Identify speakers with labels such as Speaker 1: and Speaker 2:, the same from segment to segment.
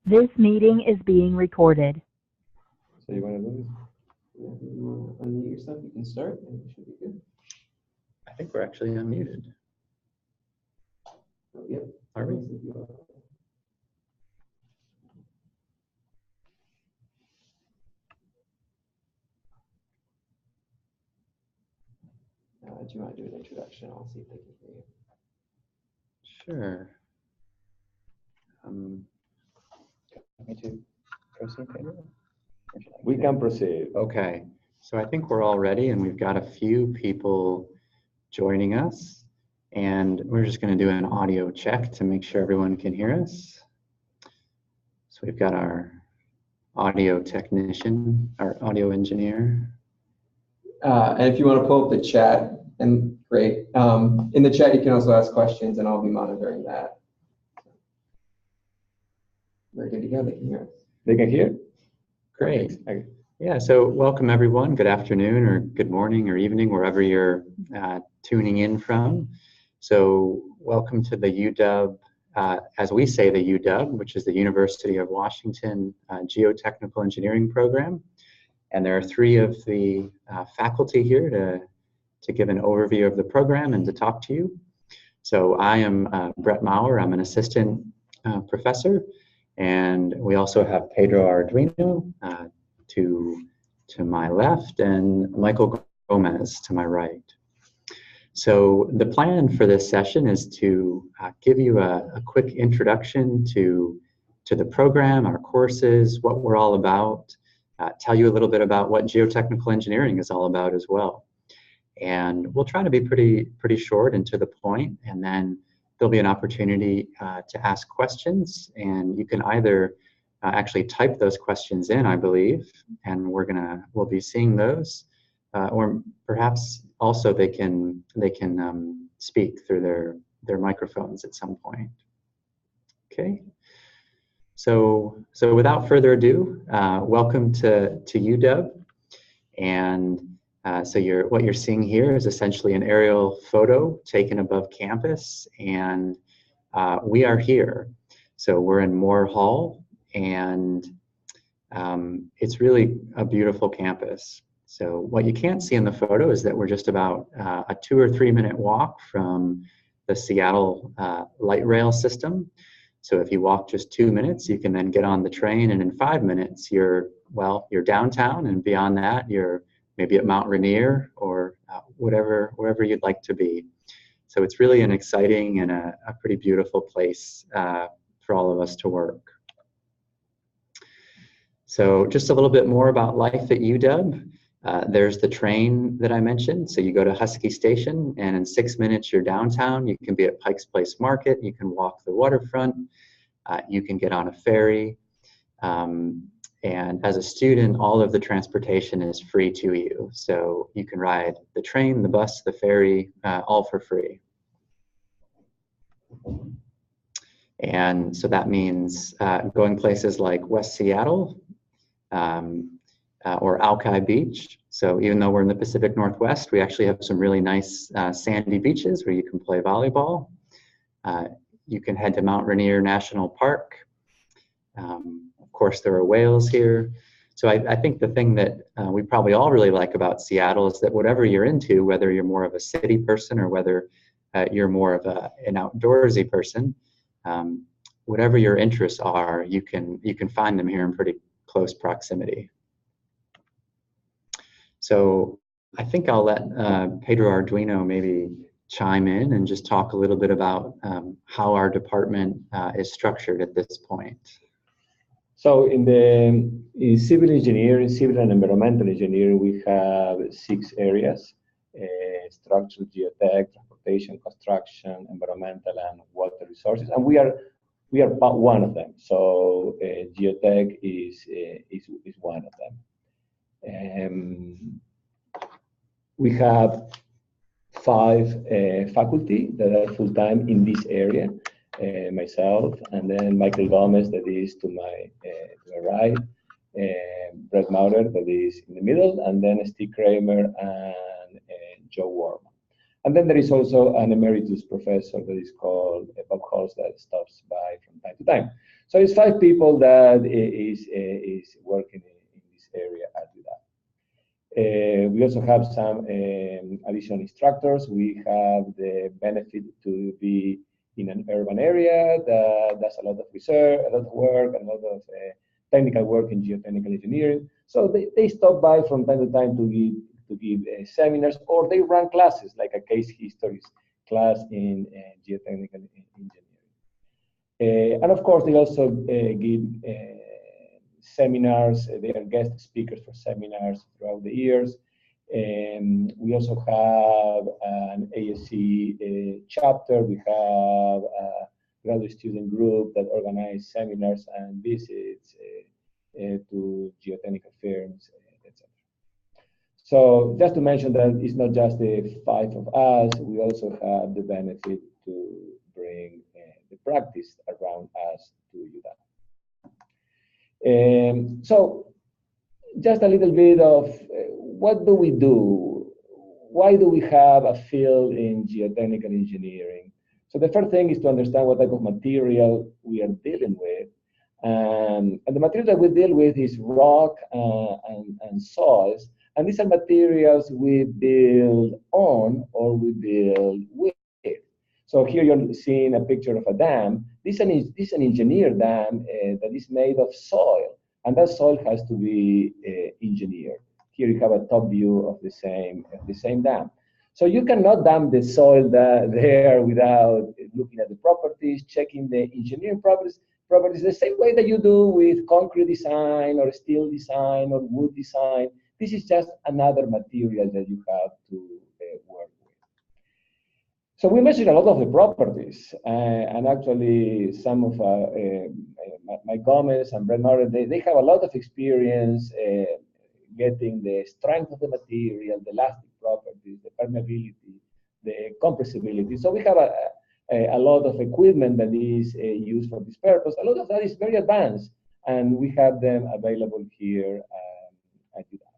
Speaker 1: This meeting is being recorded.
Speaker 2: So you want to do this? Yeah, you want to unmute yourself, you can start, and it should be good.
Speaker 3: I think we're actually unmuted.
Speaker 2: Oh, yep.
Speaker 3: Are we?
Speaker 2: Do you want to do an introduction? I'll see if they can hear you.
Speaker 3: Sure. Want me to proceed, Pedro?
Speaker 4: We can proceed.
Speaker 3: Okay. So I think we're all ready, and we've got a few people joining us. And we're just going to do an audio check to make sure everyone can hear us. So we've got our audio technician, our audio engineer.
Speaker 2: And if you want to pull up the chat, and great. In the chat, you can also ask questions, and I'll be monitoring that. We're good to go. They can hear us.
Speaker 4: They can hear?
Speaker 3: Great. Yeah, so welcome everyone. Good afternoon or good morning or evening, wherever you're tuning in from. So welcome to the UW, as we say, the UW, which is the University of Washington Geotechnical Engineering program. And there are three of the faculty here to give an overview of the program and to talk to you. So I am Brett Maurer. I'm an assistant professor. And we also have Pedro Arduino to my left and Michael Gomez to my right. So the plan for this session is to give you a quick introduction to the program, our courses, what we're all about, tell you a little bit about what geotechnical engineering is all about as well. And we'll try to be pretty short and to the point, and then there'll be an opportunity to ask questions, and you can either actually type those questions in, I believe, and we'll be seeing those, or perhaps also they can speak through their microphones at some point. Okay. So without further ado, welcome to UW, and so what you're seeing here is essentially an aerial photo taken above campus, and we are here. So we're in Moore Hall, and it's really a beautiful campus. So what you can't see in the photo is that we're just about a 2 or 3 minute walk from the Seattle light rail system. So if you walk just 2 minutes, you can then get on the train, and in 5 minutes, you're downtown, and beyond that, you're maybe at Mount Rainier or wherever you'd like to be. So it's really an exciting and a pretty beautiful place for all of us to work. So just a little bit more about life at UW. There's the train that I mentioned. So you go to Husky Station, and in 6 minutes you're downtown. You can be at Pike's Place Market. You can walk the waterfront. You can get on a ferry. And as a student, all of the transportation is free to you. So you can ride the train, the bus, the ferry, all for free. And so that means going places like West Seattle or Alki Beach. So even though we're in the Pacific Northwest, we actually have some really nice sandy beaches where you can play volleyball. You can head to Mount Rainier National Park. Of course, there are whales here. So I think the thing that we probably all really like about Seattle is that whatever you're into, whether you're more of a city person or whether you're more of an outdoorsy person, whatever your interests are, you can find them here in pretty close proximity. So I think I'll let Pedro Arduino maybe chime in and just talk a little bit about how our department is structured at this point.
Speaker 4: So in civil engineering, civil and environmental engineering, we have 6 areas: structural, geotech, transportation, construction, environmental, and water resources. And we are one of them. So geotech is one of them. We have 5 faculty that are full-time in this area. Myself, and then Michael Gomez, that is to my right, Brett Maurer, that is in the middle, and then Steve Cramer and Joe Wortman. And then there is also an emeritus professor that is called Bob Hulse that stops by from time to time. So it's 5 people that is working in this area at UDAP. We also have some additional instructors. We have the benefit to be in an urban area that does a lot of research, a lot of work, a lot of technical work in geotechnical engineering. So they stop by from time to time to give seminars, or they run classes like a case histories class in geotechnical engineering. And of course, they also give seminars. They are guest speakers for seminars throughout the years. We also have an ASC chapter. We have a graduate student group that organize seminars and visits to geotechnical firms, etc. So just to mention that it's not just the 5 of us, we also have the benefit to bring the practice around us to UDAP. So just a little bit of what do we do? Why do we have a field in geotechnical engineering? So the first thing is to understand what type of material we are dealing with. And the material that we deal with is rock and soils. And these are materials we build on or we build with. So here you're seeing a picture of a dam. This is an engineered dam that is made of soil. And that soil has to be engineered. Here you have a top view of the same dam. So you cannot dam the soil there without looking at the properties, checking the engineering properties the same way that you do with concrete design or steel design or wood design. This is just another material that you have to work with. So we measured a lot of the properties, and actually some of Mike Gomez and Brett Norton, they have a lot of experience getting the strength of the material, the elastic properties, the permeability, the compressibility. So we have a lot of equipment that is used for this purpose. A lot of that is very advanced, and we have them available here at UDAP.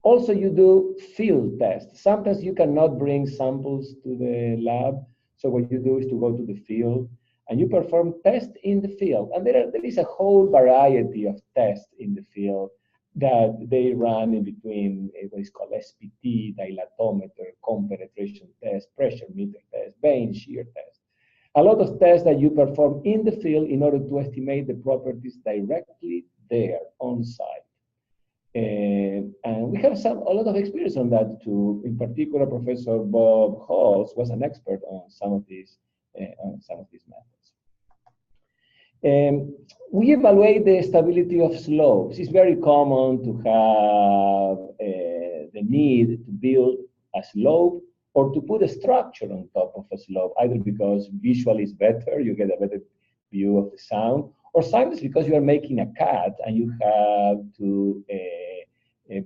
Speaker 4: Also, you do field tests. Sometimes you cannot bring samples to the lab, so what you do is to go to the field, and you perform tests in the field. And there is a whole variety of tests in the field that they run in between what is called SPT, dilatometer, comb penetration test, pressure meter test, vein shear test. A lot of tests that you perform in the field in order to estimate the properties directly there on site. And we have a lot of experience on that too. In particular, Professor Bob Halls was an expert on some of these methods. We evaluate the stability of slopes. It's very common to have the need to build a slope or to put a structure on top of a slope, either because visually it's better, you get a better view of the sound, or sometimes because you are making a cut and you have to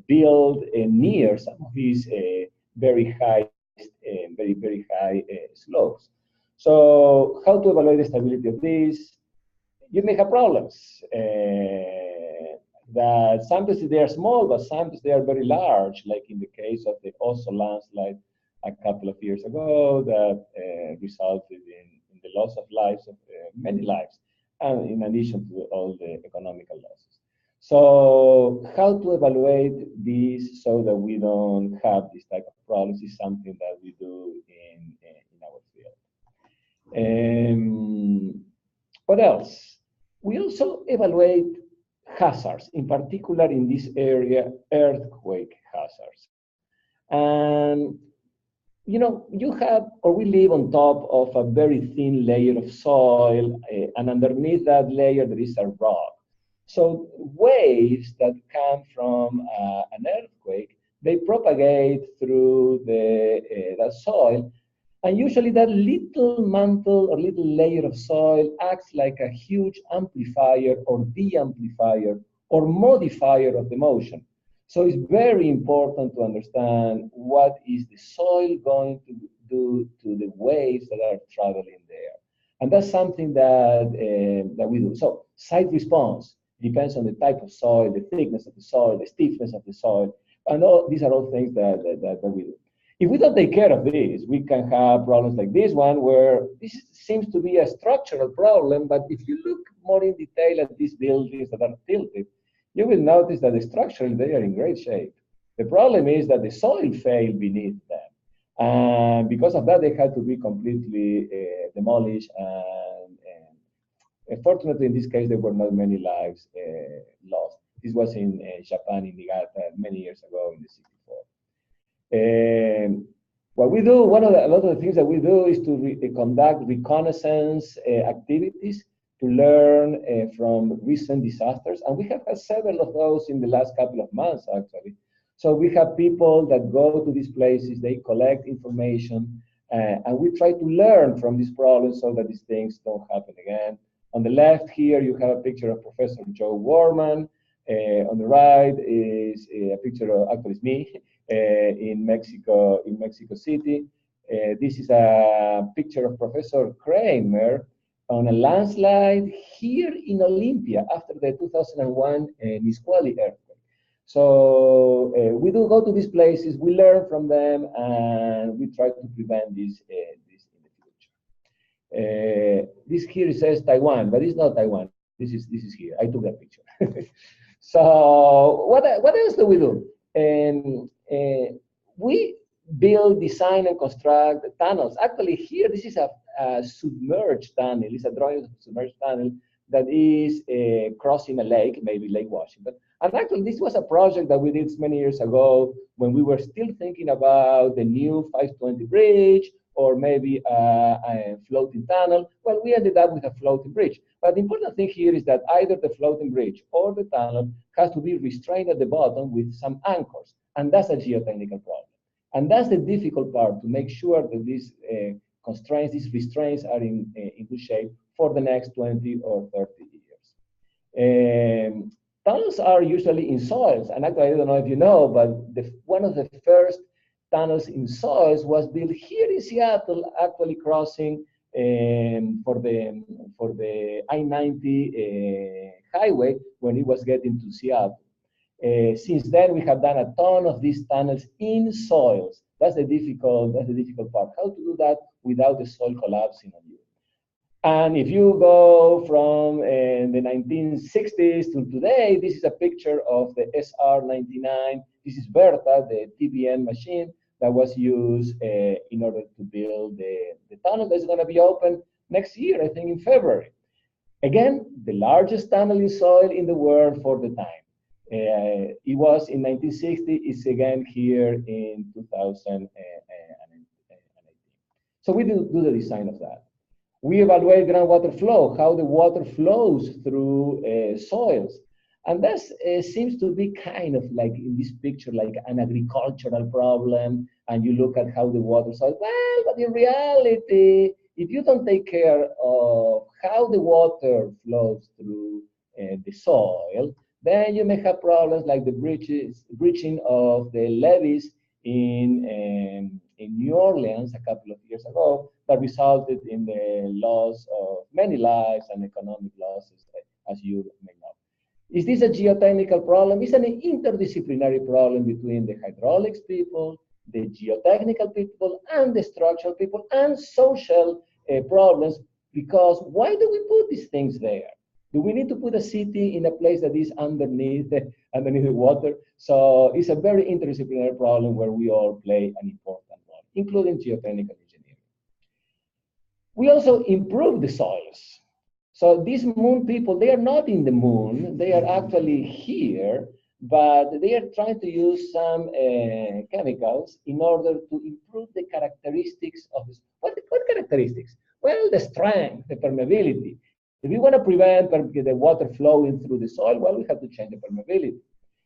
Speaker 4: build near some of these very high slopes. So how to evaluate the stability of these? You may have problems. That sometimes they are small, but sometimes they are very large, like in the case of the Oslo landslide a couple of years ago that resulted in the loss of lives, of many lives, and in addition to all the economical losses. So how to evaluate these so that we don't have this type of problems is something that we do in our field. What else? We also evaluate hazards, in particular in this area, earthquake hazards. And you know, we live on top of a very thin layer of soil, and underneath that layer there is a rock. So waves that come from an earthquake, they propagate through that soil, and usually that little mantle or little layer of soil acts like a huge amplifier or de-amplifier or modifier of the motion. So it's very important to understand what is the soil going to do to the waves that are traveling there. And that's something that we do. So site response depends on the type of soil, the thickness of the soil, the stiffness of the soil, and these are all things that we do. If we don't take care of this, we can have problems like this one, where this seems to be a structural problem, but if you look more in detail at these buildings that are tilted, you will notice that structurally they are in great shape. The problem is that the soil failed beneath them. And because of that, they had to be completely demolished. And fortunately, in this case, there were not many lives lost. This was in Japan, in Niigata, many years ago in the 64. What we do, a lot of the things that we do is to conduct reconnaissance activities to learn from recent disasters. And we have had several of those in the last couple of months, actually. So we have people that go to these places, they collect information, and we try to learn from these problems so that these things don't happen again. On the left here, you have a picture of Professor Joe Wortman. On the right is a picture of, actually it's me, in Mexico City. This is a picture of Professor Cramer on a landslide here in Olympia after the 2001 Nisqually earthquake. So we do go to these places, we learn from them, and we try to prevent this in the future. This here says Taiwan, but it's not Taiwan. This is here. I took that picture. So what else do we do? We build, design, and construct tunnels. Actually, here this is a submerged tunnel. It's a drawing of a submerged tunnel that is crossing a lake, maybe Lake Washington. And actually, this was a project that we did many years ago when we were still thinking about the new 520 bridge or maybe a floating tunnel. Well, we ended up with a floating bridge. But the important thing here is that either the floating bridge or the tunnel has to be restrained at the bottom with some anchors. And that's a geotechnical problem. And that's the difficult part, to make sure that these constraints, these restraints are in good shape for the next 20 or 30 years. Tunnels are usually in soils, and actually, I don't know if you know, but one of the first tunnels in soils was built here in Seattle, actually crossing for the I-90 highway when it was getting to Seattle. Since then, we have done a ton of these tunnels in soils. That's the difficult part. How to do that without the soil collapsing on you? And if you go from the 1960s to today, this is a picture of the SR-99. This is Bertha, the TBN machine that was used in order to build the tunnel that's going to be open next year, I think in February. Again, the largest tunnel in soil in the world for the time. It was in 1960, it's again here in 2018. So we do the design of that. We evaluate groundwater flow, how the water flows through soils. And that seems to be kind of like in this picture, like an agricultural problem. And you look at how the water soil, well, but in reality, if you don't take care of how the water flows through the soil, then you may have problems like the breaching of the levees in New Orleans a couple of years ago that resulted in the loss of many lives and economic losses, as you may know. Is this a geotechnical problem? It's an interdisciplinary problem between the hydraulics people, the geotechnical people, and the structural people, and social problems, because why do we put these things there? Do we need to put a city in a place that is underneath the water? So it's a very interdisciplinary problem where we all play an important role, including geotechnical engineering. We also improve the soils. So these moon people, they are not in the moon, they are actually here, but they are trying to use some chemicals in order to improve the characteristics of this. What characteristics? Well, the strength, the permeability. If we want to prevent the water flowing through the soil, well, we have to change the permeability.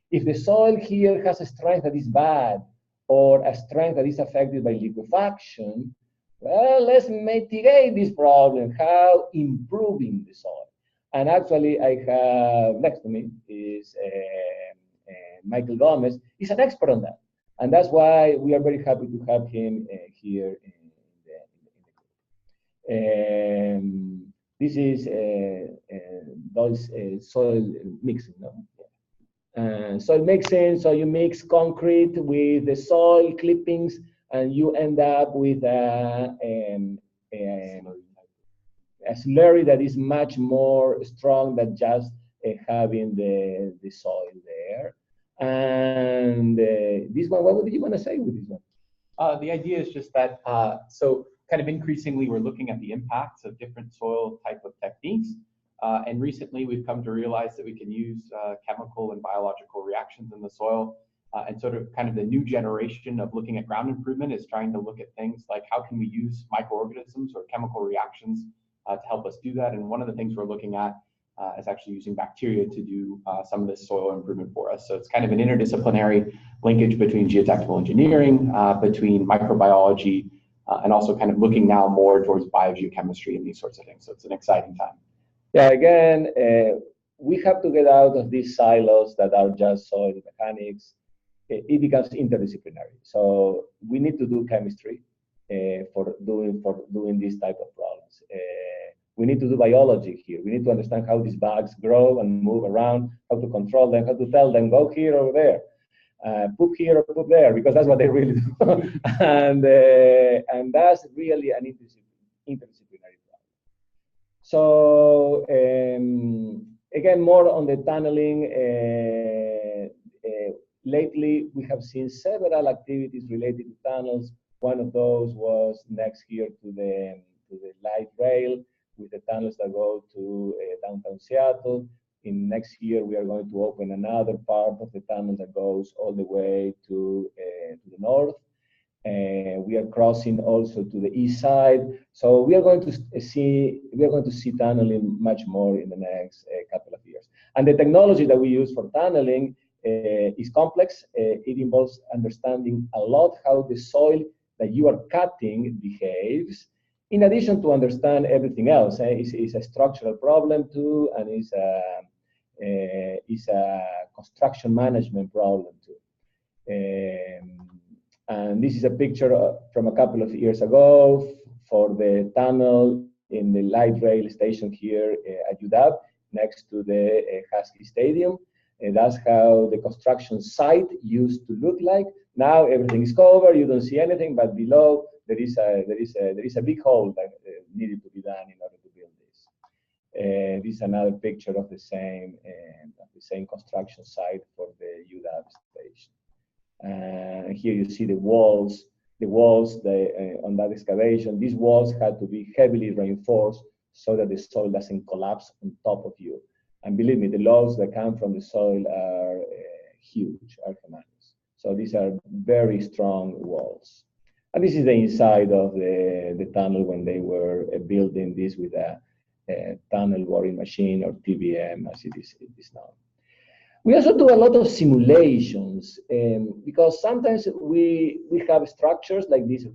Speaker 4: If the soil here has a strength that is bad, or a strength that is affected by liquefaction, well, let's mitigate this problem. How? Improving the soil. And actually, I have next to me is Michael Gomez. He's an expert on that. And that's why we are very happy to have him here in the group. This is those soil mixing. No? Soil mixing, so you mix concrete with the soil clippings and you end up with a slurry that is much more strong than just having the soil there. And this one, what would you want to say with this one?
Speaker 5: The idea is just that, so kind of increasingly we're looking at the impacts of different soil type of techniques. And recently we've come to realize that we can use chemical and biological reactions in the soil. And sort of kind of the new generation of looking at ground improvement is trying to look at things like how can we use microorganisms or chemical reactions to help us do that. And one of the things we're looking at is actually using bacteria to do some of this soil improvement for us. So it's kind of an interdisciplinary linkage between geotechnical engineering, between microbiology, and also kind of looking now more towards biogeochemistry and these sorts of things. So it's an exciting time.
Speaker 4: Yeah, again, we have to get out of these silos that are just soil mechanics. It becomes interdisciplinary. So we need to do chemistry for doing this type of problems. We need to do biology here. We need to understand how these bugs grow and move around, how to control them, how to tell them, go here or there, poop here or poop there, because that's what they really do. And that's really an interdisciplinary problem. So again, more on the tunneling. Lately, we have seen several activities related to tunnels. One of those was next here to the light rail, with the tunnels that go to downtown Seattle. In next year, we are going to open another part of the tunnel that goes all the way to the north. We are crossing also to the east side. So we are going to see tunneling much more in the next couple of years. And the technology that we use for tunneling is complex. It involves understanding a lot how the soil that you are cutting behaves, in addition to understand everything else. It's a structural problem too, and it's a construction management problem too. And this is a picture from a couple of years ago for the tunnel in the light rail station here at UW, next to the Husky Stadium. And that's how the construction site used to look like. Now everything is covered, you don't see anything, but below there is a big hole that needed to be done in order to build this. This is another picture of the same construction site for the UW station. Here you see the walls on that excavation. These walls had to be heavily reinforced so that the soil doesn't collapse on top of you. And believe me, the loads that come from the soil are huge, are tremendous. So these are very strong walls. And this is the inside of the tunnel when they were building this with a tunnel boring machine, or TBM as it is known. We also do a lot of simulations because sometimes we have structures like this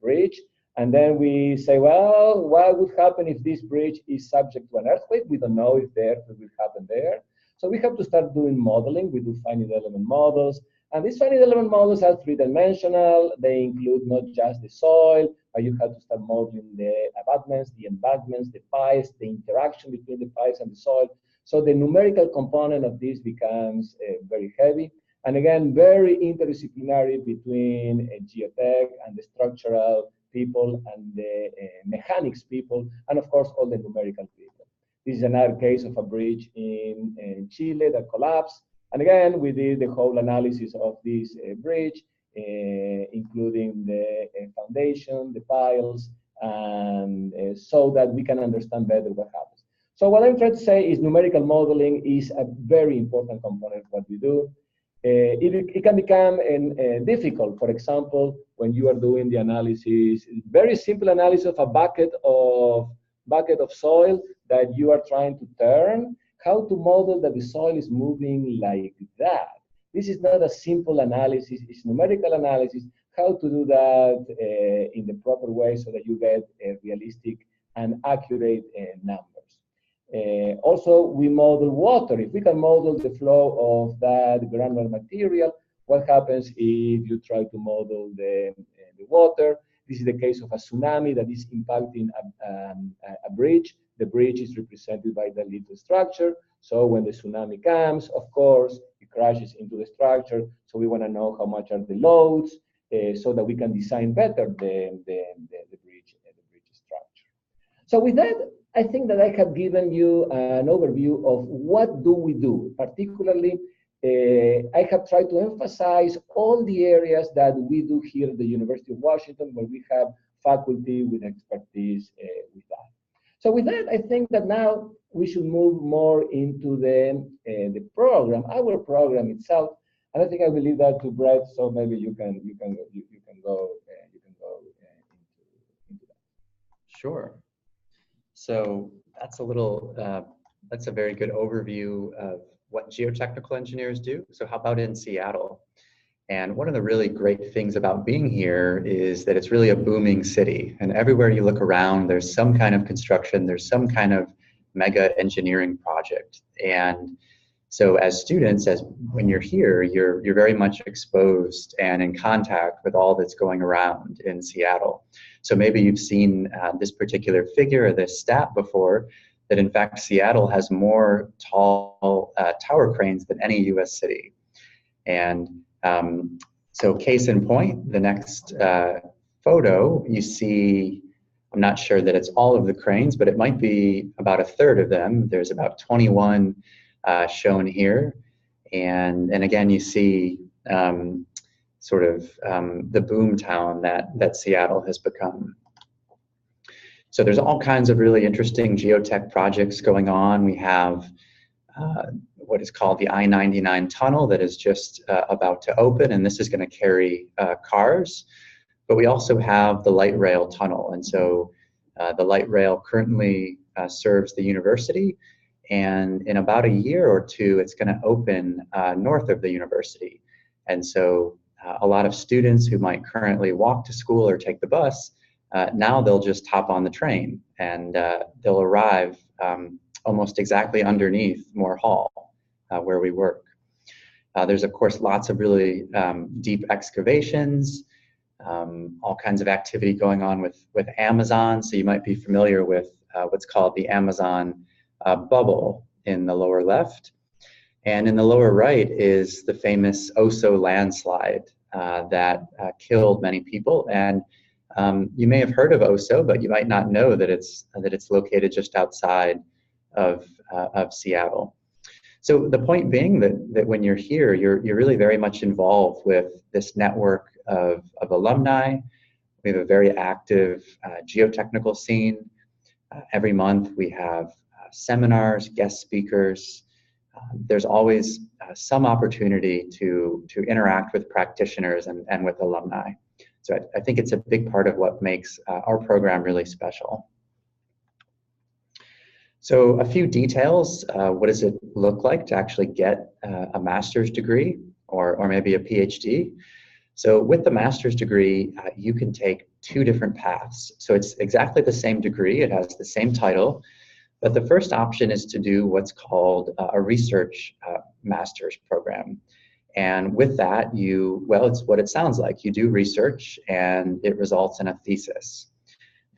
Speaker 4: bridge, and then we say, well, what would happen if this bridge is subject to an earthquake? We don't know if the earthquake will happen there. So we have to start doing modeling. We do finite element models. And these finite element models are three-dimensional. They include not just the soil, but you have to start modeling the abutments, the embankments, the piles, the interaction between the piles and the soil. So the numerical component of this becomes very heavy. And again, very interdisciplinary between geotech and the structural people and the mechanics people, and of course, all the numerical people. This is another case of a bridge in Chile that collapsed. And again, we did the whole analysis of this bridge, including the foundation, the piles, and so that we can understand better what happens. So what I'm trying to say is numerical modeling is a very important component of what we do. It can become difficult, for example, when you are doing the analysis, very simple analysis of a bucket of soil that you are trying to turn, how to model that the soil is moving like that. This is not a simple analysis, it's numerical analysis, how to do that in the proper way so that you get realistic and accurate numbers. Also, we model water. If we can model the flow of that granular material, what happens if you try to model the water? This is the case of a tsunami that is impacting a bridge. The bridge is represented by the little structure. So when the tsunami comes, of course, it crashes into the structure. So we want to know how much are the loads. so that we can design better the bridge structure. So with that, I think that I have given you an overview of what do we do. Particularly, I have tried to emphasize all the areas that we do here at the University of Washington, where we have faculty with expertise with that. So with that, I think that now we should move more into the program, our program itself. And I think I will leave that to Brett, so maybe you can go into that.
Speaker 3: Sure. So that's that's a very good overview of what geotechnical engineers do. So how about in Seattle? And one of the really great things about being here is that it's really a booming city. And everywhere you look around, there's some kind of construction, there's some kind of mega engineering project. And so as students, when you're here, you're very much exposed and in contact with all that's going around in Seattle. So maybe you've seen this particular figure or this stat before, that in fact Seattle has more tall tower cranes than any US city. And so case in point, the next photo you see, I'm not sure that it's all of the cranes, but it might be about a third of them. There's about 21 shown here. And again, you see sort of the boom town that Seattle has become. So there's all kinds of really interesting geotech projects going on. We have what is called the I-99 tunnel that is just about to open, and this is going to carry cars. But we also have the light rail tunnel, and so the light rail currently serves the university, and in about a year or two, it's going to open north of the university. And so a lot of students who might currently walk to school or take the bus, now they'll just hop on the train, and they'll arrive almost exactly underneath Moore Hall, where we work. There's, of course, lots of really deep excavations, all kinds of activity going on with Amazon. So you might be familiar with what's called the Amazon bubble in the lower left. And in the lower right is the famous Oso landslide that killed many people. And you may have heard of Oso, but you might not know that it's located just outside of Seattle. So the point being that when you're here, you're really very much involved with this network of alumni. We have a very active geotechnical scene. Every month we have seminars, guest speakers. There's always some opportunity to interact with practitioners and with alumni. So I think it's a big part of what makes our program really special. So a few details, what does it look like to actually get a master's degree or maybe a PhD? So with the master's degree, you can take two different paths. So it's exactly the same degree, it has the same title, but the first option is to do what's called a research master's program. And with that, well, it's what it sounds like. You do research and it results in a thesis.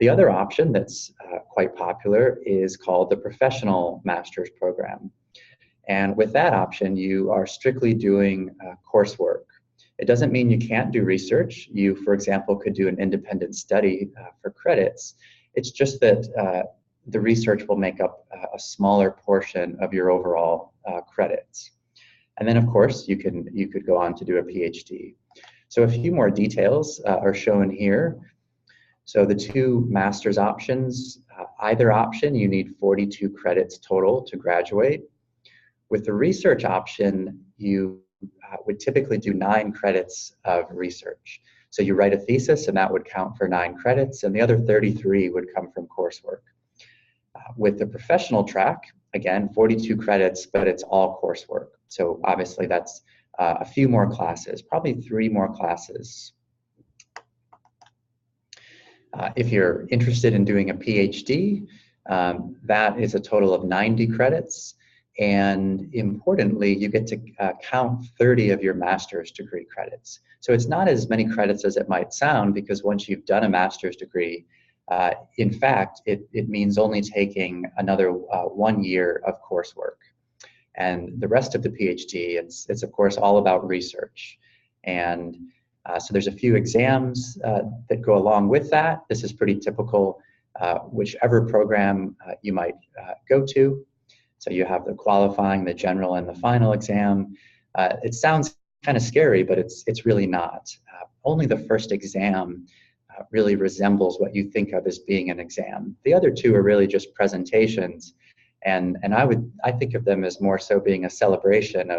Speaker 3: The other option that's quite popular is called the professional master's program. And with that option, you are strictly doing coursework. It doesn't mean you can't do research. You, for example, could do an independent study for credits. It's just that the research will make up a smaller portion of your overall credits. And then, of course, you could go on to do a PhD. So a few more details are shown here. So the two master's options, either option, you need 42 credits total to graduate. With the research option, you would typically do 9 credits of research. So you write a thesis and that would count for 9 credits, and the other 33 would come from coursework. With the professional track, again, 42 credits, but it's all coursework. So obviously that's a few more classes, probably 3 more classes. If you're interested in doing a PhD, that is a total of 90 credits. And importantly, you get to count 30 of your master's degree credits. So it's not as many credits as it might sound, because once you've done a master's degree, in fact, it means only taking another 1 year of coursework. And the rest of the PhD, it's of course all about research. And So there's a few exams that go along with that. This is pretty typical, whichever program you might go to. So you have the qualifying, the general, and the final exam. It sounds kind of scary, but it's really not. Only the first exam really resembles what you think of as being an exam. The other two are really just presentations, and I think of them as more so being a celebration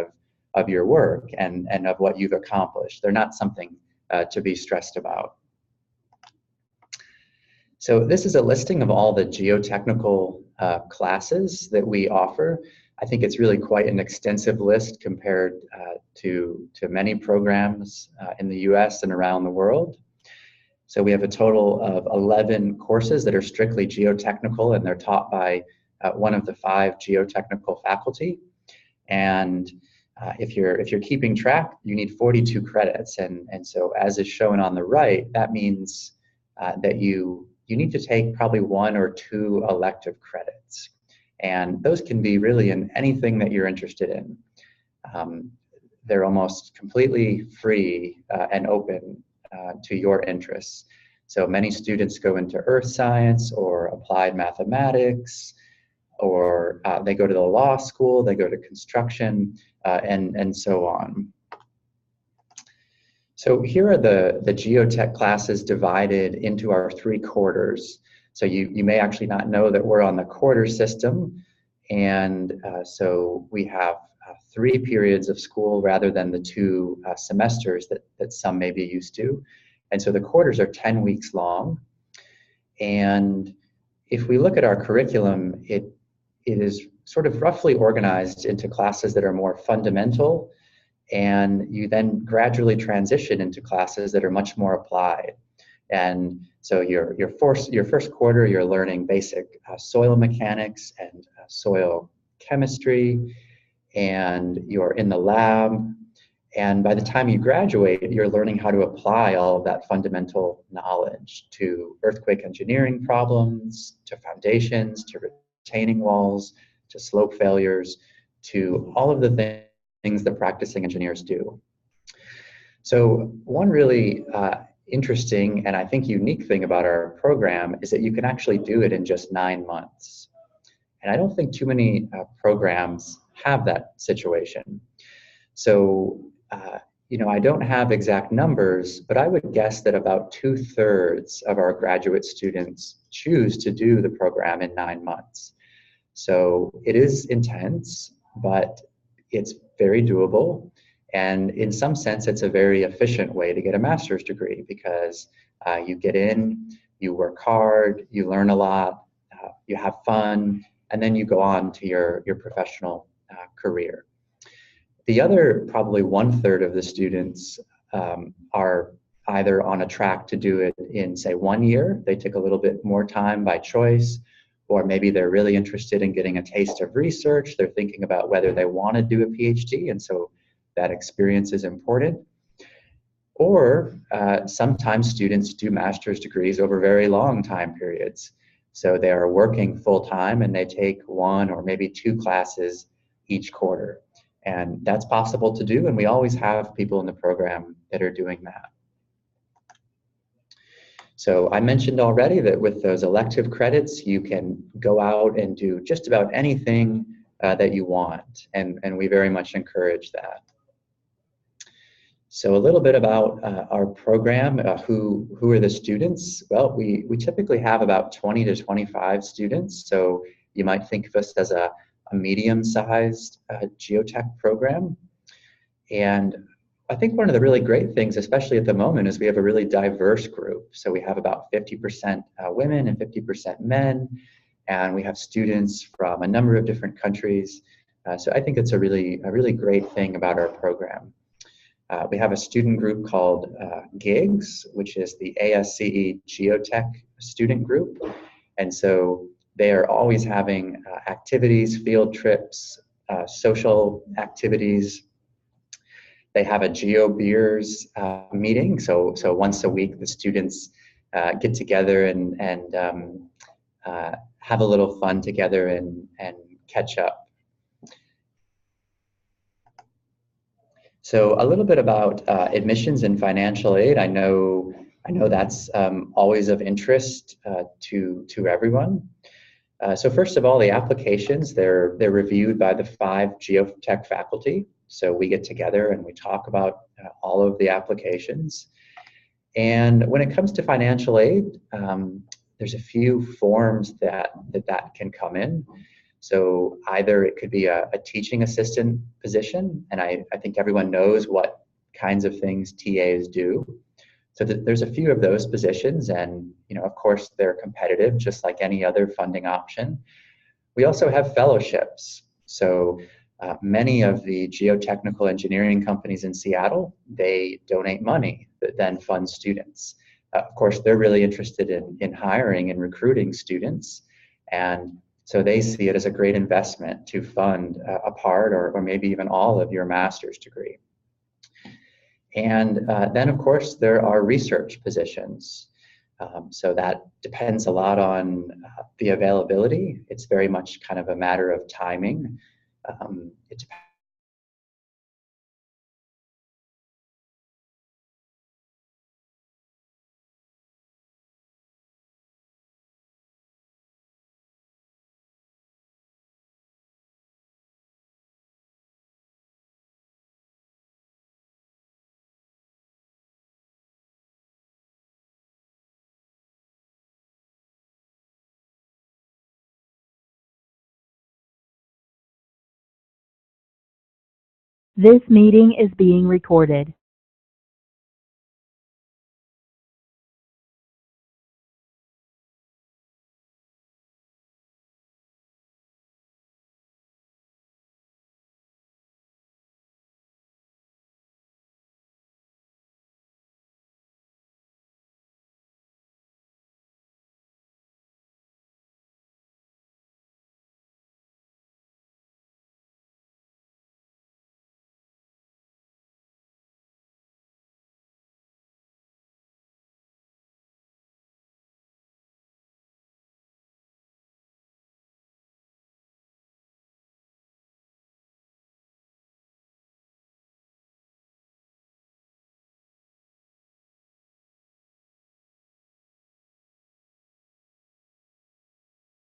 Speaker 3: of your work and of what you've accomplished. They're not something to be stressed about. So this is a listing of all the geotechnical classes that we offer. I think it's really quite an extensive list compared to many programs in the US and around the world. So we have a total of 11 courses that are strictly geotechnical, and they're taught by one of the 5 geotechnical faculty. And if you're keeping track, you need 42 credits. And so as is shown on the right, that means that you need to take probably 1 or 2 elective credits. And those can be really in anything that you're interested in. They're almost completely free and open to your interests. So many students go into earth science or applied mathematics, or they go to the law school, they go to construction, and so on. So here are the geotech classes divided into our 3 quarters. So you may actually not know that we're on the quarter system, and so we have 3 periods of school rather than the 2 semesters that some may be used to. And so the quarters are 10 weeks long. And if we look at our curriculum, it is sort of roughly organized into classes that are more fundamental, and you then gradually transition into classes that are much more applied. And so your first quarter, you're learning basic soil mechanics and soil chemistry, and you're in the lab. And by the time you graduate, you're learning how to apply all of that fundamental knowledge to earthquake engineering problems, to foundations, to retaining walls, to slope failures, to all of the things that practicing engineers do. So one really interesting and I think unique thing about our program is that you can actually do it in just 9 months. And I don't think too many programs have that situation. So, I don't have exact numbers, but I would guess that about 2/3 of our graduate students choose to do the program in 9 months. So it is intense, but it's very doable. And in some sense, it's a very efficient way to get a master's degree because you get in, you work hard, you learn a lot, you have fun, and then you go on to your professional career. The other probably 1/3 of the students are either on a track to do it in, say, 1 year. They take a little bit more time by choice, or maybe they're really interested in getting a taste of research. They're thinking about whether they want to do a PhD, and so that experience is important. Or sometimes students do master's degrees over very long time periods. So they are working full-time and they take 1 or maybe 2 classes each quarter. And that's possible to do, and we always have people in the program that are doing that. So I mentioned already that with those elective credits, you can go out and do just about anything that you want, and we very much encourage that. So a little bit about our program, who are the students? Well, we typically have about 20 to 25 students, so you might think of us as a medium-sized geotech program. And I think one of the really great things, especially at the moment, is we have a really diverse group. So we have about 50% women and 50% men, and we have students from a number of different countries. So I think it's a really great thing about our program. We have a student group called GIGS, which is the ASCE Geotech student group. And so they are always having activities, field trips, social activities. They have a Geo Beers meeting. So once a week, the students get together and have a little fun together and catch up. So a little bit about admissions and financial aid. I know that's always of interest to everyone. So first of all, the applications, they're reviewed by the 5 geotech faculty. So we get together and we talk about all of the applications. And when it comes to financial aid, there's a few forms that can come in. So either it could be a teaching assistant position, and I think everyone knows what kinds of things TAs do. So there's a few of those positions, and of course they're competitive, just like any other funding option. We also have fellowships. So many of the geotechnical engineering companies in Seattle, they donate money that then fund students. Of course, they're really interested in hiring and recruiting students, and so they see it as a great investment to fund a part or maybe even all of your master's degree. And then, of course, there are research positions. So that depends a lot on the availability. It's very much kind of a matter of timing. It depends.
Speaker 1: This meeting is being recorded.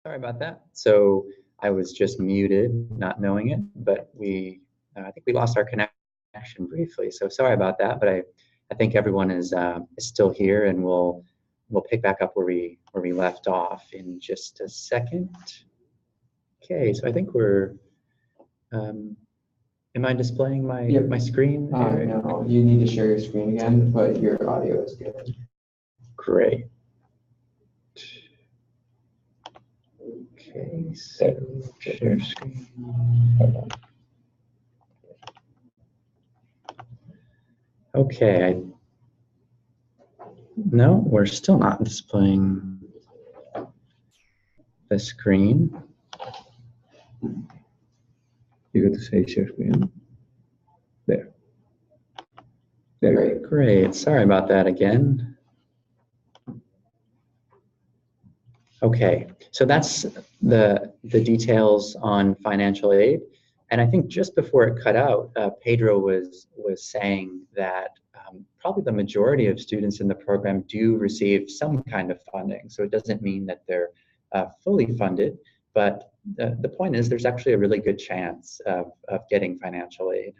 Speaker 3: Sorry about that. So I was just muted, not knowing it, but I think we lost our connection briefly. So sorry about that, but I think everyone is still here, and we'll pick back up where we left off in just a second. Okay, so I think we're. Am I displaying my screen?
Speaker 2: No, you need to share your screen again, but your audio is good.
Speaker 3: Great. Okay, so share screen. Okay. No, we're still not displaying the screen.
Speaker 4: You got to say share screen. There.
Speaker 3: Great. Sorry about that again. Okay, so that's the details on financial aid. And I think just before it cut out, Pedro was saying that probably the majority of students in the program do receive some kind of funding. So it doesn't mean that they're fully funded, but the point is there's actually a really good chance of getting financial aid.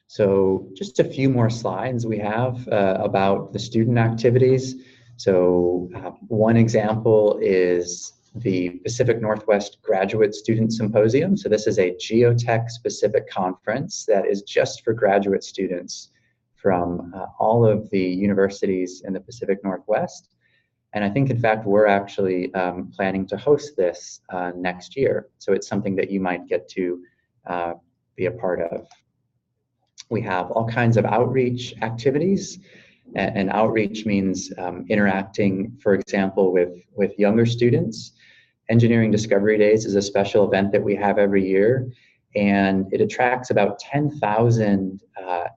Speaker 3: So just a few more slides we have about the student activities. So one example is the Pacific Northwest Graduate Student Symposium. So this is a geotech specific conference that is just for graduate students from all of the universities in the Pacific Northwest. And I think, in fact, we're actually planning to host this next year. So it's something that you might get to be a part of. We have all kinds of outreach activities, and outreach means interacting, for example, with younger students. Engineering Discovery Days is a special event that we have every year, and it attracts about 10,000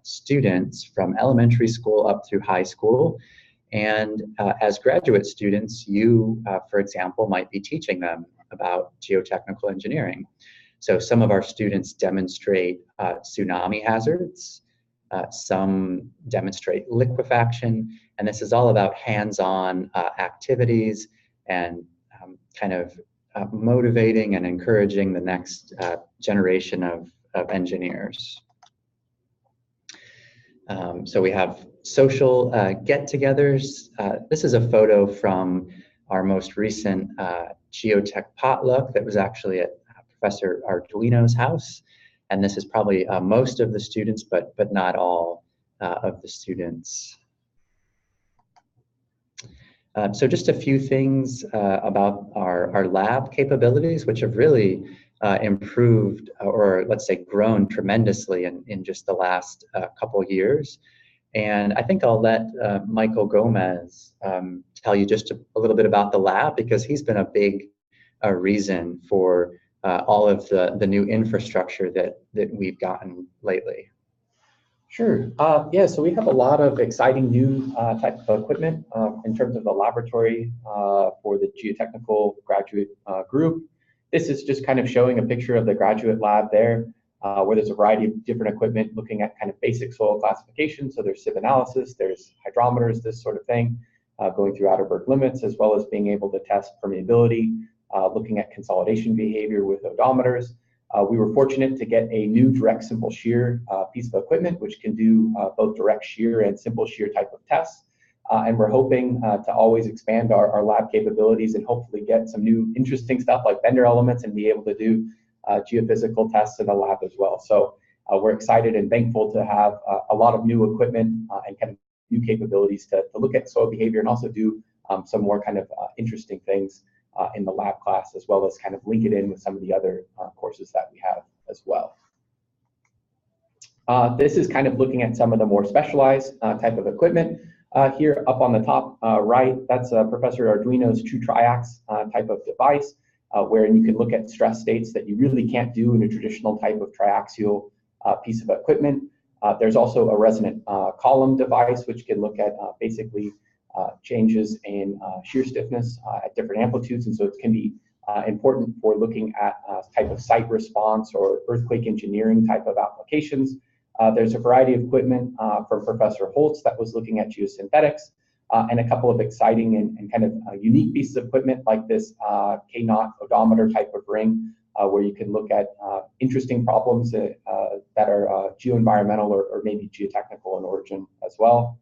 Speaker 3: students from elementary school up through high school. And as graduate students, you, for example, might be teaching them about geotechnical engineering. So some of our students demonstrate tsunami hazards, some demonstrate liquefaction, and this is all about hands-on activities and kind of motivating and encouraging the next generation of engineers. So we have social get-togethers. This is a photo from our most recent GeoTech Potluck that was actually at Professor Arduino's house. And this is probably most of the students, but not all of the students. So just a few things about our lab capabilities, which have really improved, or let's say grown tremendously in just the last couple years. And I think I'll let Michael Gomez tell you just a little bit about the lab, because he's been a big reason for all of the new infrastructure that we've gotten lately.
Speaker 5: Sure. Yeah, so we have a lot of exciting new type of equipment in terms of the laboratory for the geotechnical graduate group. This is just kind of showing a picture of the graduate lab there, where there's a variety of different equipment looking at kind of basic soil classification. So there's sieve analysis, there's hydrometers, this sort of thing, going through Atterberg limits, as well as being able to test permeability, looking at consolidation behavior with odometers. We were fortunate to get a new direct simple shear piece of equipment, which can do both direct shear and simple shear type of tests. And we're hoping to always expand our lab capabilities and hopefully get some new interesting stuff like bender elements and be able to do geophysical tests in the lab as well. So we're excited and thankful to have a lot of new equipment and kind of new capabilities to look at soil behavior and also do some more kind of interesting things in the lab class, as well as kind of link it in with some of the other courses that we have as well. This is kind of looking at some of the more specialized type of equipment. Here up on the top right, that's Professor Arduino's True Triax type of device, where you can look at stress states that you really can't do in a traditional type of triaxial piece of equipment. There's also a resonant column device, which can look at basically changes in shear stiffness at different amplitudes, and so it can be important for looking at type of site response or earthquake engineering type of applications. There's a variety of equipment from Professor Holtz that was looking at geosynthetics, and a couple of exciting and kind of unique pieces of equipment like this K-Knot odometer type of ring, where you can look at interesting problems that are geoenvironmental or maybe geotechnical in origin as well.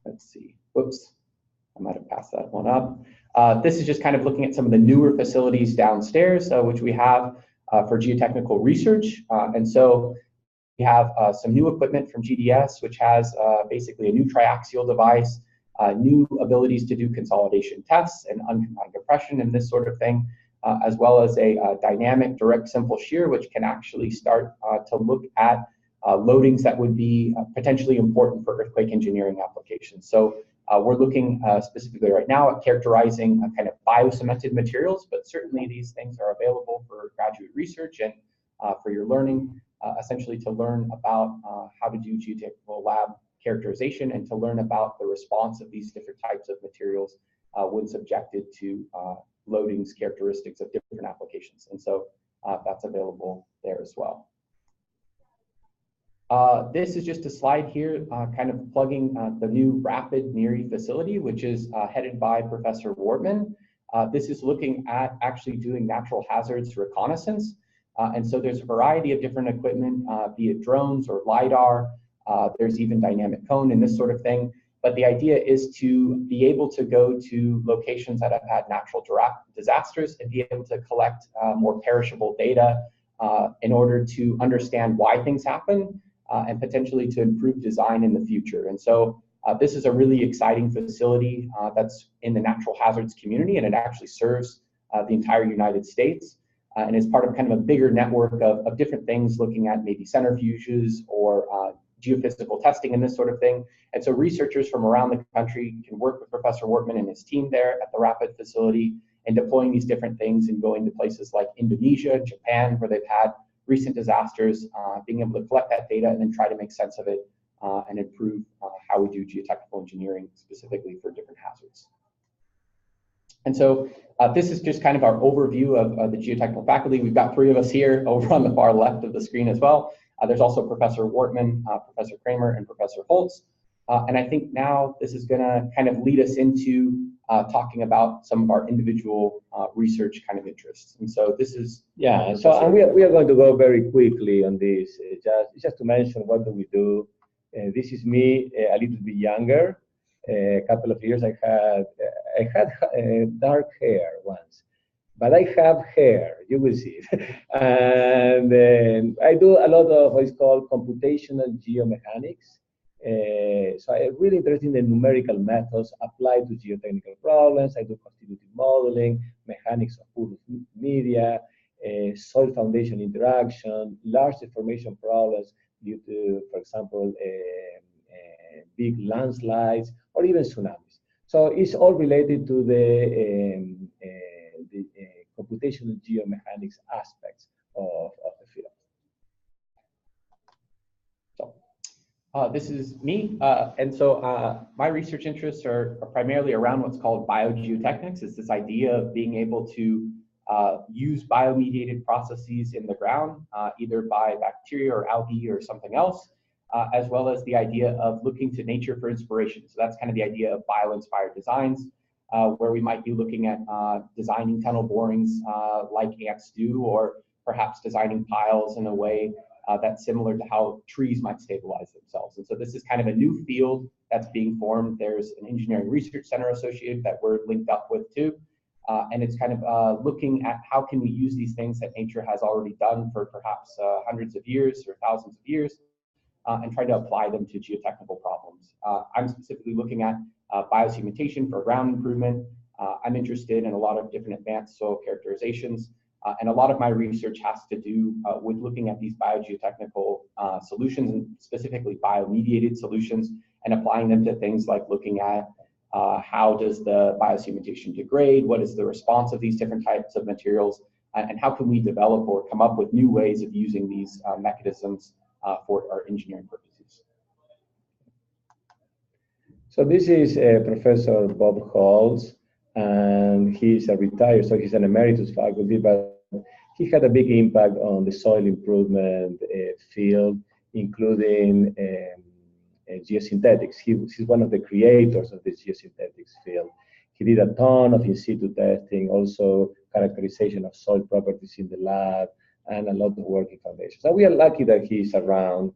Speaker 5: Let's see, whoops, I might have passed that one up. This is just kind of looking at some of the newer facilities downstairs, which we have for geotechnical research. And so we have some new equipment from GDS, which has basically a new triaxial device, new abilities to do consolidation tests and unconfined compression and this sort of thing, as well as a dynamic direct simple shear, which can actually start to look at loadings that would be potentially important for earthquake engineering applications. So we're looking specifically right now at characterizing kind of biocemented materials, but certainly these things are available for graduate research and for your learning, essentially to learn about how to do geotechnical lab characterization and to learn about the response of these different types of materials when subjected to loadings characteristics of different applications. And so that's available there as well. This is just a slide here, kind of plugging the new Rapid NERI facility, which is headed by Professor Wortman. This is looking at actually doing natural hazards reconnaissance. And so there's a variety of different equipment, be it drones or LiDAR, there's even dynamic cone and this sort of thing. But the idea is to be able to go to locations that have had natural disasters and be able to collect more perishable data in order to understand why things happen and potentially to improve design in the future. And so this is a really exciting facility that's in the natural hazards community, and it actually serves the entire United States. And is part of kind of a bigger network of different things, looking at maybe centrifuges or geophysical testing and this sort of thing. And so researchers from around the country can work with Professor Wortman and his team there at the Rapid facility and deploying these different things and going to places like Indonesia, Japan, where they've had recent disasters, being able to collect that data and then try to make sense of it and improve how we do geotechnical engineering specifically for different hazards. And so this is just kind of our overview of the geotechnical faculty. We've got 3 of us here over on the far left of the screen as well. There's also Professor Wortman, Professor Cramer, and Professor Holtz. And I think now this is going to kind of lead us into talking about some of our individual research kind of interests. And so this is
Speaker 4: and we are going to go very quickly on this. Just to mention, what do we do? This is me a little bit younger. A couple of years I had dark hair once, but I have hair, you will see. And I do a lot of what is called computational geomechanics. So I'm really interested in the numerical methods applied to geotechnical problems. I do constitutive modeling, mechanics of porous media, soil foundation interaction, large deformation problems due to, for example, big landslides or even tsunamis. So it's all related to the computational geomechanics aspects of the field.
Speaker 5: This is me, and so my research interests are primarily around what's called biogeotechnics. It's this idea of being able to use biomediated processes in the ground, either by bacteria or algae or something else, as well as the idea of looking to nature for inspiration. So that's kind of the idea of bio-inspired designs, where we might be looking at designing tunnel borings like ants do, or perhaps designing piles in a way that's similar to how trees might stabilize themselves. And so this is kind of a new field that's being formed. There's an engineering research center associated that we're linked up with too. And it's kind of looking at how can we use these things that nature has already done for perhaps hundreds of years or thousands of years, and try to apply them to geotechnical problems. I'm specifically looking at biocementation for ground improvement. I'm interested in a lot of different advanced soil characterizations. And a lot of my research has to do with looking at these biogeotechnical solutions, and specifically biomediated solutions, and applying them to things like looking at how does the biocementation degrade, what is the response of these different types of materials, and how can we develop or come up with new ways of using these mechanisms for our engineering purposes.
Speaker 4: So this is Professor Bob Holtz, and he's a retired, so he's an emeritus faculty, but he had a big impact on the soil improvement field, including geosynthetics. He's one of the creators of the geosynthetics field. He did a ton of in situ testing, also characterization of soil properties in the lab, and a lot of work in foundations. So we are lucky that he's around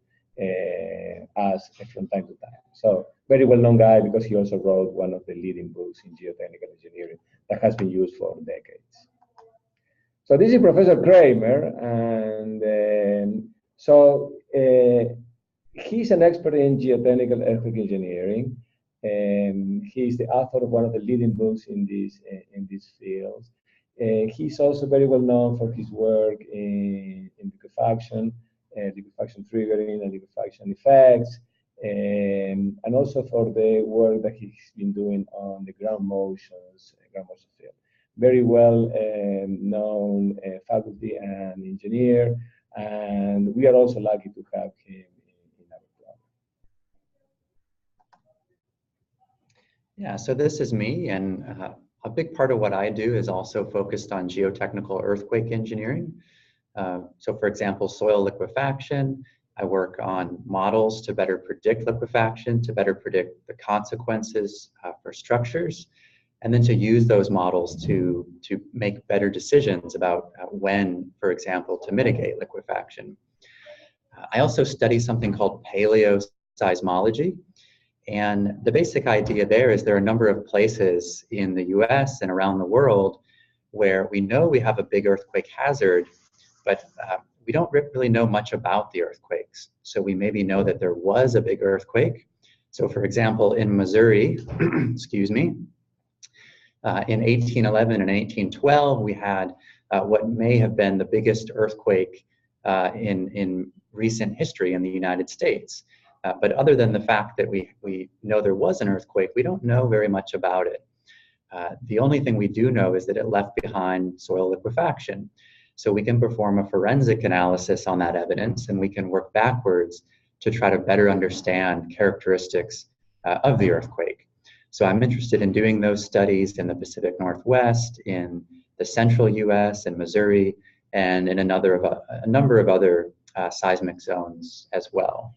Speaker 4: us from time to time. So very well-known guy, because he also wrote one of the leading books in geotechnical engineering that has been used for decades. So this is Professor Cramer, and he's an expert in geotechnical earthquake engineering, and he's the author of one of the leading books in this field. He's also very well known for his work in liquefaction triggering and liquefaction effects, and also for the work that he's been doing on the ground motion field. Very well known faculty and engineer, and we are also lucky to have him in our club.
Speaker 3: Yeah, so this is me, and a big part of what I do is also focused on geotechnical earthquake engineering. So for example, soil liquefaction, I work on models to better predict liquefaction, to better predict the consequences for structures, and then to use those models to make better decisions about when, for example, to mitigate liquefaction. I also study something called paleoseismology, and the basic idea there is there are a number of places in the US and around the world where we know we have a big earthquake hazard, but we don't really know much about the earthquakes. So we maybe know that there was a big earthquake. So for example, in Missouri, excuse me, in 1811 and 1812, we had what may have been the biggest earthquake in recent history in the United States. But other than the fact that we know there was an earthquake, we don't know very much about it. The only thing we do know is that it left behind soil liquefaction. So we can perform a forensic analysis on that evidence, and we can work backwards to try to better understand characteristics of the earthquake. So I'm interested in doing those studies in the Pacific Northwest, in the central US, in Missouri, and in a number of other seismic zones as well.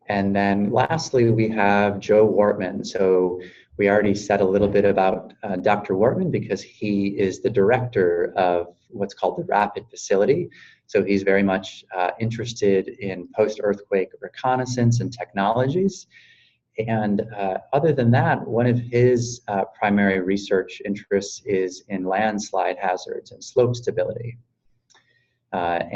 Speaker 3: And then lastly, we have Joe Wortman. So we already said a little bit about Dr. Wortman because he is the director of what's called the RAPID facility. So he's very much interested in post-earthquake reconnaissance and technologies. And other than that, one of his primary research interests is in landslide hazards and slope stability. That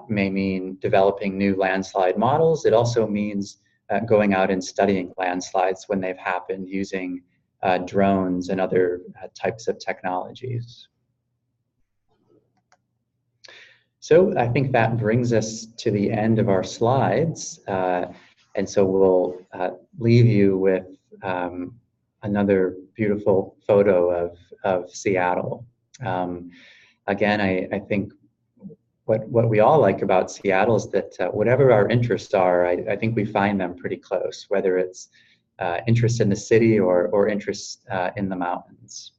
Speaker 3: may mean developing new landslide models. It also means going out and studying landslides when they've happened using drones and other types of technologies. So I think that brings us to the end of our slides. And so we'll leave you with another beautiful photo of Seattle. Again, I think what we all like about Seattle is that whatever our interests are, I think we find them pretty close, whether it's interest in the city or interest in the mountains.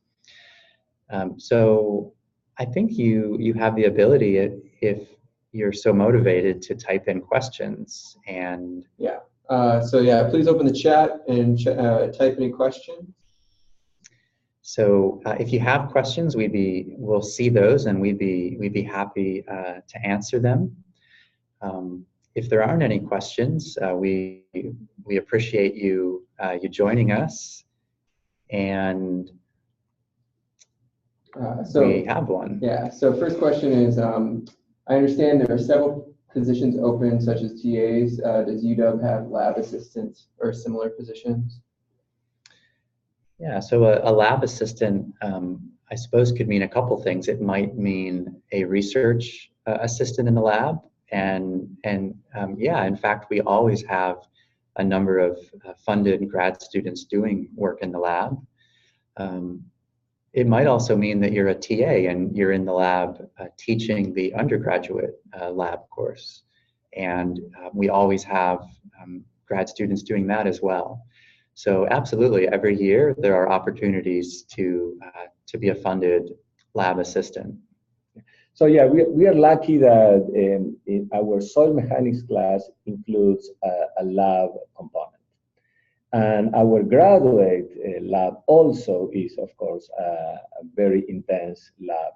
Speaker 3: So I think you have the ability, if you're so motivated, to type in questions. And
Speaker 2: yeah, so yeah, please open the chat and type any questions.
Speaker 3: So if you have questions, we'll see those and we'd be happy to answer them. If there aren't any questions, we appreciate you joining us, and
Speaker 2: so
Speaker 3: we have one.
Speaker 2: Yeah. So first question is, I understand there are several positions open, such as TAs. Does UW have lab assistants or similar positions?
Speaker 3: Yeah, so a lab assistant, I suppose, could mean a couple things. It might mean a research assistant in the lab, and yeah, in fact, we always have a number of funded grad students doing work in the lab. It might also mean that you're a TA and you're in the lab teaching the undergraduate lab course, and we always have grad students doing that as well. So absolutely, every year there are opportunities to be a funded lab assistant.
Speaker 4: So yeah, we are lucky that in our soil mechanics class includes a lab component. And our graduate lab also is, of course, a very intense lab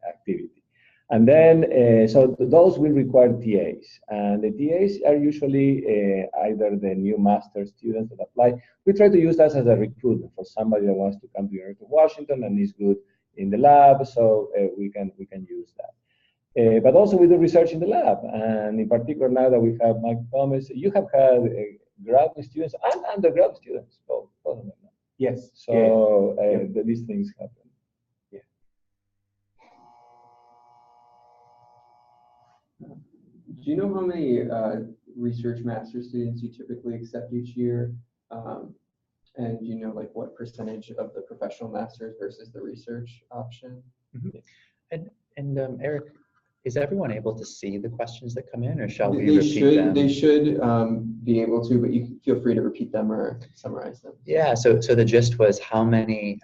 Speaker 4: activity. And then, so those will require TAs. And the TAs are usually either the new master students that apply. We try to use that as a recruitment for somebody that wants to come to the University of Washington and is good in the lab, so we can use that. But also we do research in the lab. And in particular, now that we have Mike Gomez, you have had graduate students and undergraduate students, both of them.
Speaker 5: Yes.
Speaker 4: So
Speaker 5: yeah.
Speaker 4: These things happen.
Speaker 2: Do you know how many research master students you typically accept each year? And do you know like what percentage of the professional masters versus the research option?
Speaker 3: Mm-hmm. And Eric, is everyone able to see the questions that come in, or shall we repeat them?
Speaker 2: They should be able to, but you can feel free to repeat them or summarize them.
Speaker 3: Yeah, so the gist was, how many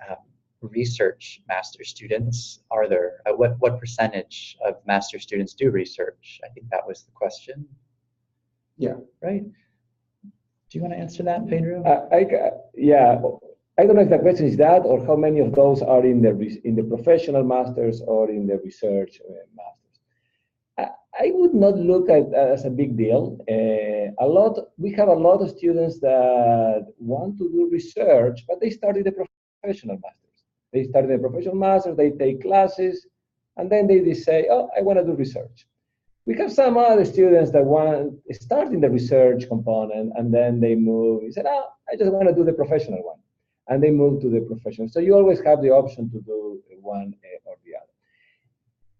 Speaker 3: research master students are there? What percentage of master students do research? I think that was the question.
Speaker 2: Yeah.
Speaker 3: Right? Do you want to answer that, Pedro?
Speaker 4: Yeah. I don't know if the question is that, or how many of those are in the professional masters or in the research masters. I would not look at that as a big deal. We have a lot of students that want to do research, but they start in the professional masters. They start in the professional masters, they take classes, and then they say, oh, I want to do research. We have some other students that want to start in the research component, and then they move and say, oh, I just want to do the professional one. And they move to the professional. So you always have the option to do one or the other.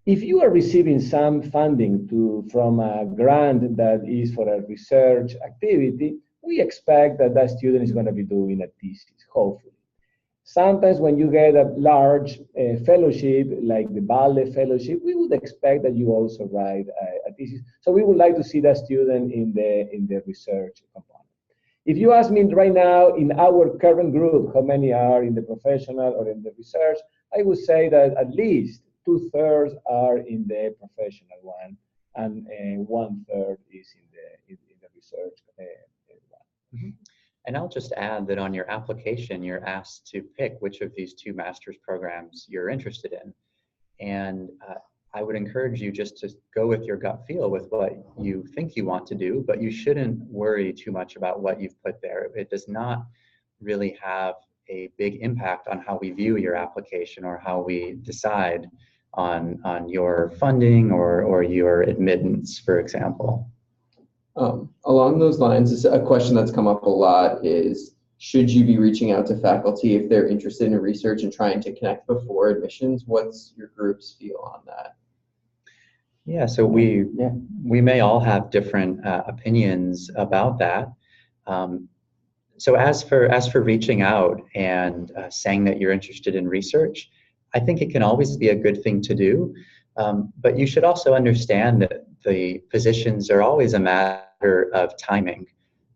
Speaker 4: If you are receiving some funding from a grant that is for a research activity, we expect that that student is going to be doing a thesis, hopefully. Sometimes when you get a large fellowship, like the BALDE fellowship, we would expect that you also write a thesis. So we would like to see that student in the research component. If you ask me right now, in our current group, how many are in the professional or in the research, I would say that at least 2/3 are in the professional one, and 1/3 is in the research one.
Speaker 3: Mm-hmm. And I'll just add that on your application, you're asked to pick which of these two master's programs you're interested in. And I would encourage you just to go with your gut feel with what you think you want to do, but you shouldn't worry too much about what you've put there. It does not really have a big impact on how we view your application or how we decide on your funding or your admittance, for example.
Speaker 2: Along those lines, a question that's come up a lot is, should you be reaching out to faculty if they're interested in research and trying to connect before admissions? What's your group's feel on that?
Speaker 3: Yeah, so we may all have different opinions about that. So as for reaching out and saying that you're interested in research, I think it can always be a good thing to do. But you should also understand that the positions are always a matter of timing,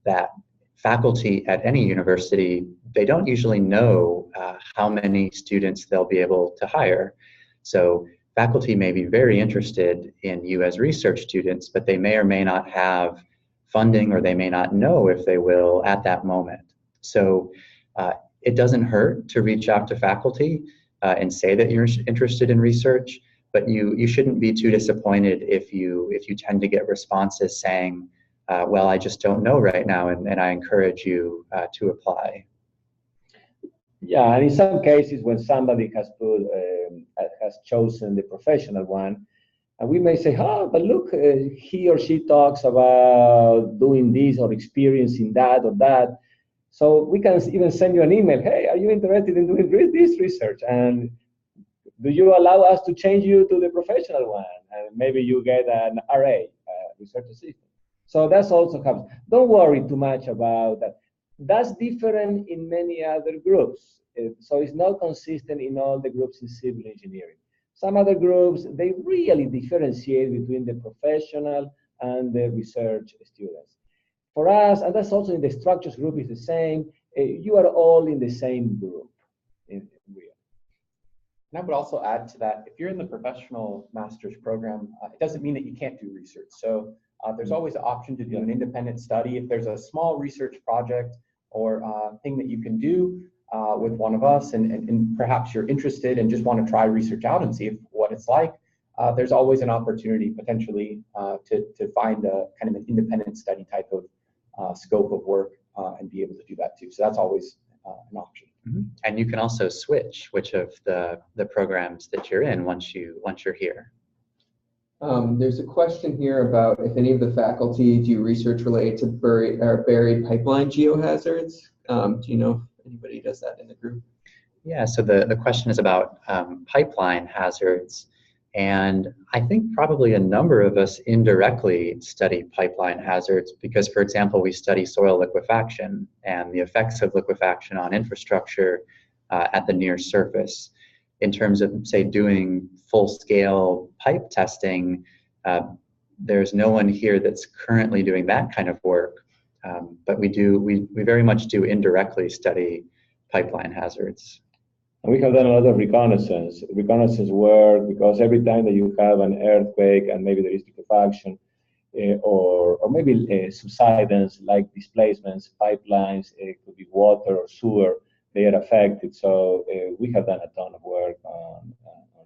Speaker 3: that faculty at any university, they don't usually know how many students they'll be able to hire. So faculty may be very interested in you as research students, but they may or may not have funding, or they may not know if they will at that moment. So it doesn't hurt to reach out to faculty and say that you're interested in research, but you shouldn't be too disappointed if you tend to get responses saying, well, I just don't know right now, and I encourage you to apply.
Speaker 4: Yeah, and in some cases, when somebody has chosen the professional one, and we may say, oh, but look, he or she talks about doing this or experiencing that or that. So we can even send you an email. Hey, are you interested in doing this research? And do you allow us to change you to the professional one? And maybe you get an RA, research assistant. So that's also happens. Don't worry too much about that. That's different in many other groups. So it's not consistent in all the groups in civil engineering. Some other groups, they really differentiate between the professional and the research students. For us, and that's also in the structures group is the same, you are all in the same group. And
Speaker 5: I would also add to that, if you're in the professional master's program, it doesn't mean that you can't do research. So there's always an option to do an independent study. If there's a small research project or thing that you can do with one of us, and perhaps you're interested and just want to try research out and see what it's like, there's always an opportunity potentially to find a kind of an independent study type of scope of work and be able to do that too. So that's always an option.
Speaker 3: Mm-hmm. And you can also switch which of the programs that you're in once you're here.
Speaker 2: There's a question here about if any of the faculty do research related to buried pipeline geohazards. Do you know if anybody does that in the group?
Speaker 3: Yeah, so the question is about pipeline hazards. And I think probably a number of us indirectly study pipeline hazards because, for example, we study soil liquefaction and the effects of liquefaction on infrastructure at the near surface. In terms of, say, doing full-scale pipe testing, there's no one here that's currently doing that kind of work, but we very much do indirectly study pipeline hazards.
Speaker 4: And we have done a lot of reconnaissance work, because every time that you have an earthquake and maybe there is liquefaction or maybe subsidence like displacements, pipelines, it could be water or sewer, they are affected. So we have done a ton of work on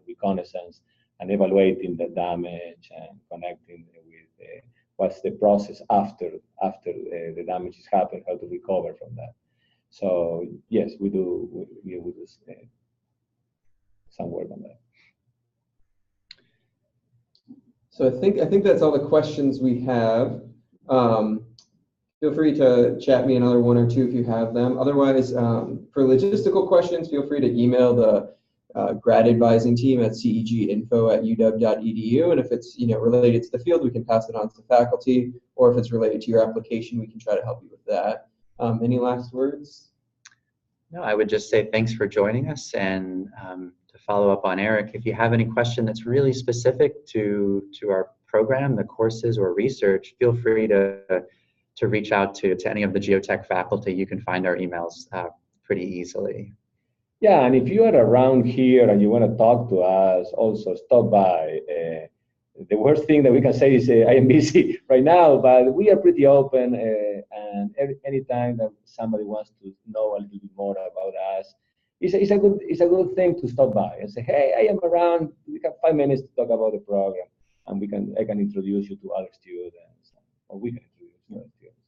Speaker 4: reconnaissance and evaluating the damage and connecting with what's the process after the damage has happened, how to recover from that. So yes, we do some work on that.
Speaker 2: So I think that's all the questions we have. Feel free to chat me another one or two if you have them. Otherwise, for logistical questions, feel free to email the grad advising team at ceginfo@uw.edu. And if it's related to the field, we can pass it on to faculty. Or if it's related to your application, we can try to help you with that. Any last words?
Speaker 3: No, I would just say thanks for joining us, and to follow up on Eric, if you have any question that's really specific to our program, the courses or research, feel free to reach out to any of the Geotech faculty. You can find our emails pretty easily.
Speaker 4: Yeah, and if you are around here and you want to talk to us, also stop by. The worst thing that we can say is I am busy right now, but we are pretty open, and anytime that somebody wants to know a little bit more about us, it's a good thing to stop by and say, hey, I am around. We have 5 minutes to talk about the program, and I can introduce you to other students, or we can introduce you to other students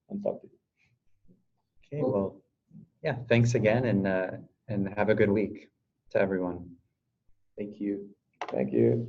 Speaker 4: and talk to you.
Speaker 3: Okay, well, yeah, thanks again, and have a good week to everyone.
Speaker 5: Thank you.
Speaker 4: Thank you.